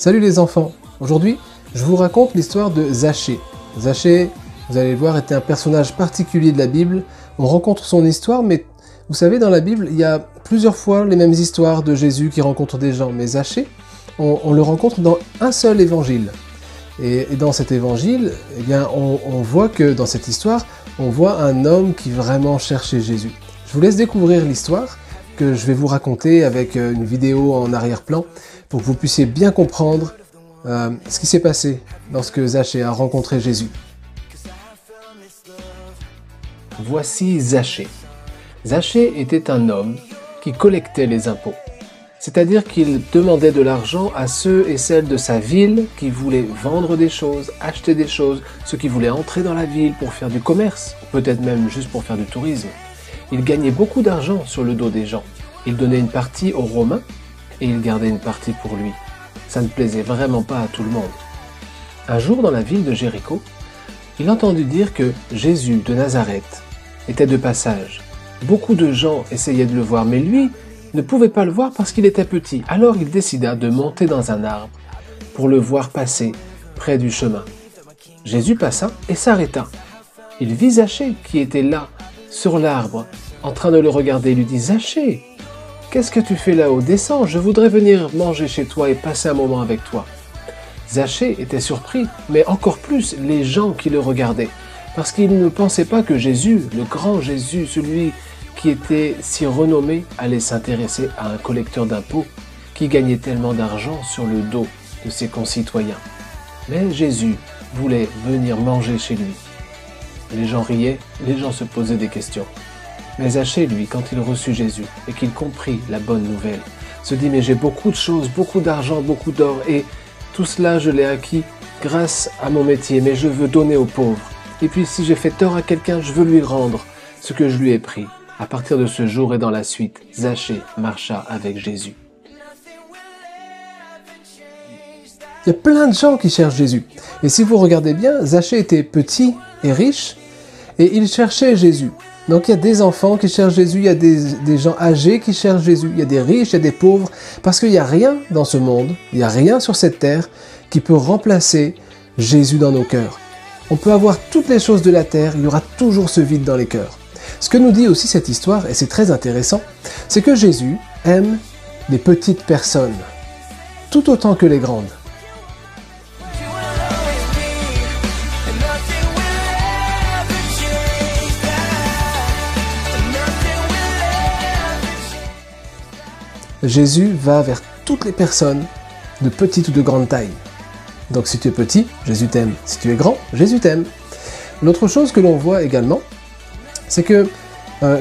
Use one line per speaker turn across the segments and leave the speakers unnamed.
Salut les enfants! Aujourd'hui, je vous raconte l'histoire de Zachée. Zachée, vous allez le voir, était un personnage particulier de la Bible. On rencontre son histoire, mais vous savez, dans la Bible, il y a plusieurs fois les mêmes histoires de Jésus qui rencontre des gens. Mais Zachée, on le rencontre dans un seul évangile. Et dans cet évangile, eh bien, on voit que dans cette histoire, on voit un homme qui vraiment cherchait Jésus. Je vous laisse découvrir l'histoire que je vais vous raconter avec une vidéo en arrière-plan pour que vous puissiez bien comprendre ce qui s'est passé lorsque Zachée a rencontré Jésus. Voici Zachée. Zachée était un homme qui collectait les impôts. C'est-à-dire qu'il demandait de l'argent à ceux et celles de sa ville qui voulaient vendre des choses, acheter des choses, ceux qui voulaient entrer dans la ville pour faire du commerce, peut-être même juste pour faire du tourisme. Il gagnait beaucoup d'argent sur le dos des gens. Il donnait une partie aux Romains et il gardait une partie pour lui. Ça ne plaisait vraiment pas à tout le monde. Un jour, dans la ville de Jéricho, il entendit dire que Jésus de Nazareth était de passage. Beaucoup de gens essayaient de le voir, mais lui ne pouvait pas le voir parce qu'il était petit. Alors il décida de monter dans un arbre pour le voir passer près du chemin. Jésus passa et s'arrêta. Il vit Zachée qui était là, sur l'arbre, en train de le regarder. Il lui dit « Zachée, qu'est-ce que tu fais là-haut? Descends, je voudrais venir manger chez toi et passer un moment avec toi. » Zachée était surpris, mais encore plus les gens qui le regardaient, parce qu'ils ne pensaient pas que Jésus, le grand Jésus, celui qui était si renommé, allait s'intéresser à un collecteur d'impôts qui gagnait tellement d'argent sur le dos de ses concitoyens. Mais Jésus voulait venir manger chez lui. Les gens riaient, les gens se posaient des questions. Mais Zachée, lui, quand il reçut Jésus et qu'il comprit la bonne nouvelle, se dit « Mais j'ai beaucoup de choses, beaucoup d'argent, beaucoup d'or, et tout cela je l'ai acquis grâce à mon métier, mais je veux donner aux pauvres. Et puis si j'ai fait tort à quelqu'un, je veux lui rendre ce que je lui ai pris. » À partir de ce jour et dans la suite, Zachée marcha avec Jésus. Il y a plein de gens qui cherchent Jésus. Et si vous regardez bien, Zachée était petit et riche, et il cherchait Jésus. Donc il y a des enfants qui cherchent Jésus, il y a des gens âgés qui cherchent Jésus, il y a des riches, il y a des pauvres, parce qu'il n'y a rien dans ce monde, il n'y a rien sur cette terre qui peut remplacer Jésus dans nos cœurs. On peut avoir toutes les choses de la terre, il y aura toujours ce vide dans les cœurs. Ce que nous dit aussi cette histoire, et c'est très intéressant, c'est que Jésus aime les petites personnes, tout autant que les grandes. Jésus va vers toutes les personnes, de petite ou de grande taille. Donc si tu es petit, Jésus t'aime. Si tu es grand, Jésus t'aime. L'autre chose que l'on voit également, c'est que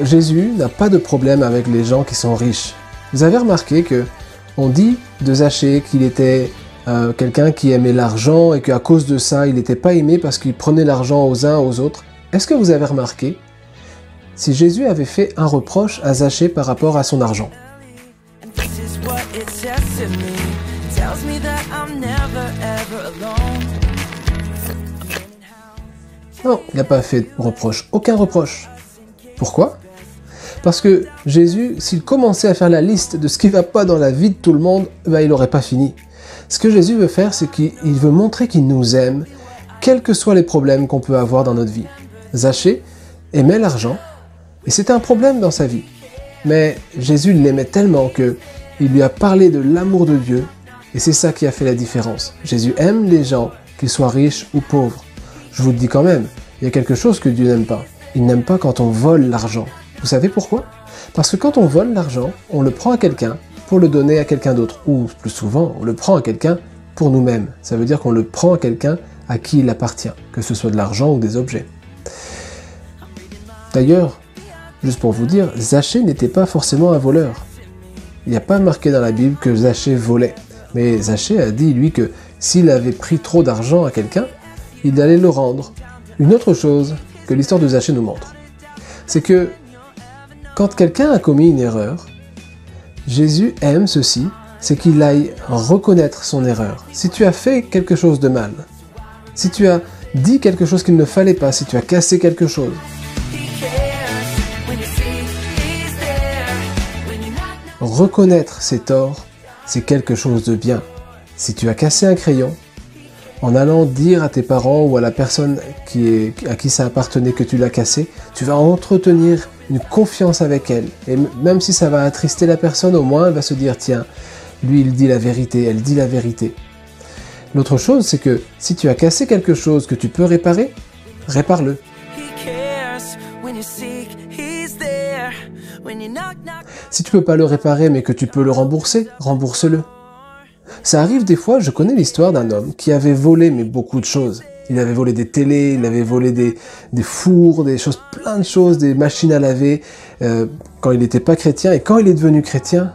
Jésus n'a pas de problème avec les gens qui sont riches. Vous avez remarqué que on dit de Zachée qu'il était quelqu'un qui aimait l'argent et qu'à cause de ça, il n'était pas aimé parce qu'il prenait l'argent aux uns aux autres. Est-ce que vous avez remarqué si Jésus avait fait un reproche à Zachée par rapport à son argent? Non, il n'a pas fait de reproche, aucun reproche. Pourquoi? Parce que Jésus, s'il commençait à faire la liste de ce qui ne va pas dans la vie de tout le monde, il n'aurait pas fini. Ce que Jésus veut faire, c'est qu'il veut montrer qu'il nous aime, quels que soient les problèmes qu'on peut avoir dans notre vie. Zachée aimait l'argent, et c'était un problème dans sa vie. Mais Jésus l'aimait tellement qu'il lui a parlé de l'amour de Dieu, et c'est ça qui a fait la différence. Jésus aime les gens, qu'ils soient riches ou pauvres. Je vous le dis quand même, il y a quelque chose que Dieu n'aime pas. Il n'aime pas quand on vole l'argent. Vous savez pourquoi? Parce que quand on vole l'argent, on le prend à quelqu'un pour le donner à quelqu'un d'autre. Ou plus souvent, on le prend à quelqu'un pour nous-mêmes. Ça veut dire qu'on le prend à quelqu'un à qui il appartient, que ce soit de l'argent ou des objets. D'ailleurs, juste pour vous dire, Zachée n'était pas forcément un voleur. Il n'y a pas marqué dans la Bible que Zachée volait. Mais Zachée a dit, lui, que s'il avait pris trop d'argent à quelqu'un, il allait le rendre. Une autre chose que l'histoire de Zachée nous montre, c'est que quand quelqu'un a commis une erreur, Jésus aime ceci, c'est qu'il aille reconnaître son erreur. Si tu as fait quelque chose de mal, si tu as dit quelque chose qu'il ne fallait pas, si tu as cassé quelque chose, reconnaître ses torts, c'est quelque chose de bien. Si tu as cassé un crayon, en allant dire à tes parents ou à la personne à qui ça appartenait que tu l'as cassé, tu vas entretenir une confiance avec elle. Et même si ça va attrister la personne, au moins elle va se dire, tiens, lui il dit la vérité, elle dit la vérité. L'autre chose, c'est que si tu as cassé quelque chose que tu peux réparer, répare-le. Si tu peux pas le réparer mais que tu peux le rembourser, rembourse-le. Ça arrive des fois, je connais l'histoire d'un homme qui avait volé mais beaucoup de choses. Il avait volé des télés, il avait volé des fours, des choses, plein de choses, des machines à laver, quand il n'était pas chrétien. Et quand il est devenu chrétien,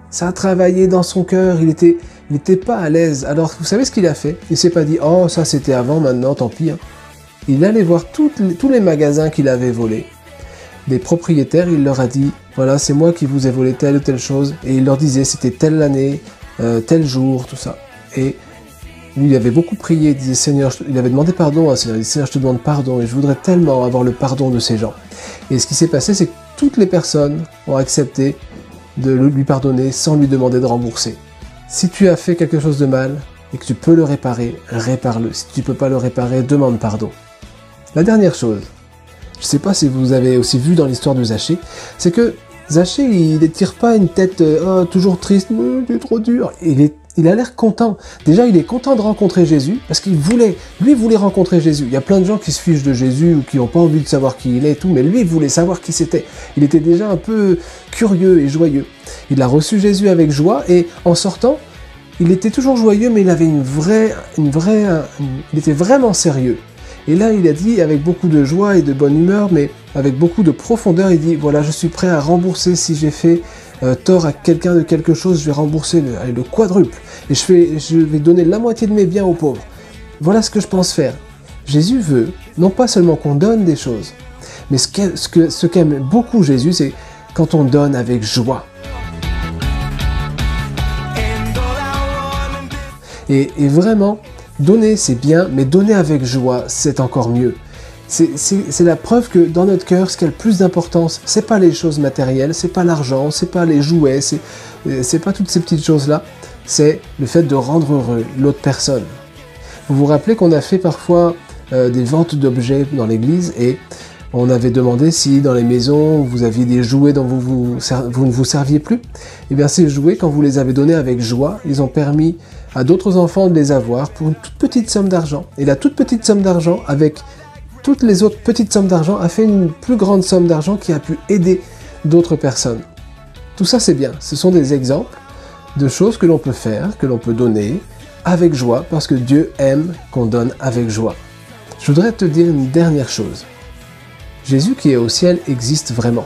ça a travaillé dans son cœur, il était pas à l'aise. Alors, vous savez ce qu'il a fait? Il s'est pas dit, oh, ça c'était avant, maintenant, tant pis. Hein. Il allait voir tous les magasins qu'il avait volés. Les propriétaires, il leur a dit, voilà, c'est moi qui vous ai volé telle ou telle chose. Et il leur disait, c'était telle année, tel jour, tout ça. Et lui, il avait beaucoup prié, il disait, Seigneur, il avait demandé pardon à Seigneur, il disait, Seigneur, je te demande pardon, et je voudrais tellement avoir le pardon de ces gens. Et ce qui s'est passé, c'est que toutes les personnes ont accepté de lui pardonner sans lui demander de rembourser. Si tu as fait quelque chose de mal, et que tu peux le réparer, répare-le. Si tu ne peux pas le réparer, demande pardon. La dernière chose, je ne sais pas si vous avez aussi vu dans l'histoire de Zachée, c'est que Zachée, il n'étire pas une tête toujours triste, c'est trop dur. Il a l'air content. Déjà, il est content de rencontrer Jésus, parce qu'il voulait rencontrer Jésus. Il y a plein de gens qui se fichent de Jésus, ou qui n'ont pas envie de savoir qui il est et tout, mais lui, il voulait savoir qui c'était. Il était déjà un peu curieux et joyeux. Il a reçu Jésus avec joie, et en sortant, il était toujours joyeux, mais il avait il était vraiment sérieux. Et là, il a dit, avec beaucoup de joie et de bonne humeur, mais avec beaucoup de profondeur, il dit, voilà, je suis prêt à rembourser si j'ai fait tort à quelqu'un de quelque chose, je vais rembourser le quadruple. Et je vais donner la moitié de mes biens aux pauvres. Voilà ce que je pense faire. Jésus veut, non pas seulement qu'on donne des choses, mais ce qu'aime beaucoup Jésus, c'est quand on donne avec joie. Et vraiment, donner c'est bien, mais donner avec joie, c'est encore mieux. C'est la preuve que dans notre cœur, ce qui a le plus d'importance, c'est pas les choses matérielles, c'est pas l'argent, c'est pas les jouets, c'est pas toutes ces petites choses-là, c'est le fait de rendre heureux l'autre personne. Vous vous rappelez qu'on a fait parfois des ventes d'objets dans l'église et on avait demandé si dans les maisons vous aviez des jouets dont vous ne vous serviez plus. Et bien ces jouets, quand vous les avez donnés avec joie, ils ont permis à d'autres enfants de les avoir pour une toute petite somme d'argent. Et la toute petite somme d'argent, avec toutes les autres petites sommes d'argent, a fait une plus grande somme d'argent qui a pu aider d'autres personnes. Tout ça c'est bien, ce sont des exemples de choses que l'on peut faire, que l'on peut donner avec joie, parce que Dieu aime qu'on donne avec joie. Je voudrais te dire une dernière chose. Jésus qui est au ciel existe vraiment.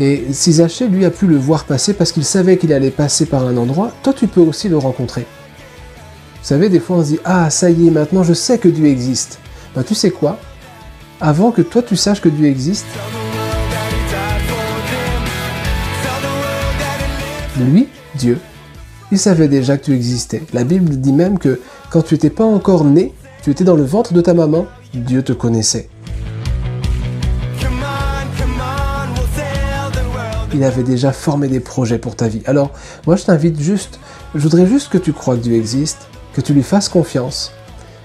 Et si Zachée, lui, a pu le voir passer parce qu'il savait qu'il allait passer par un endroit, toi tu peux aussi le rencontrer. Vous savez, des fois on se dit « Ah, ça y est, maintenant je sais que Dieu existe. » Ben tu sais quoi? Avant que toi tu saches que Dieu existe, lui, Dieu, il savait déjà que tu existais. La Bible dit même que quand tu n'étais pas encore né, tu étais dans le ventre de ta maman, Dieu te connaissait. Il avait déjà formé des projets pour ta vie. Alors, moi je t'invite juste, je voudrais juste que tu crois que Dieu existe, que tu lui fasses confiance,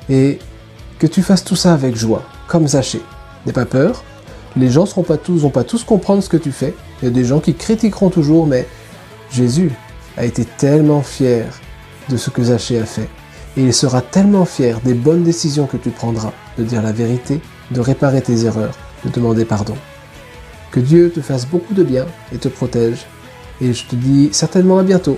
et que tu fasses tout ça avec joie, comme Zachée. N'aie pas peur, les gens vont pas tous comprendre ce que tu fais, il y a des gens qui critiqueront toujours, mais Jésus a été tellement fier de ce que Zachée a fait, et il sera tellement fier des bonnes décisions que tu prendras, de dire la vérité, de réparer tes erreurs, de demander pardon. Que Dieu te fasse beaucoup de bien et te protège. Et je te dis certainement à bientôt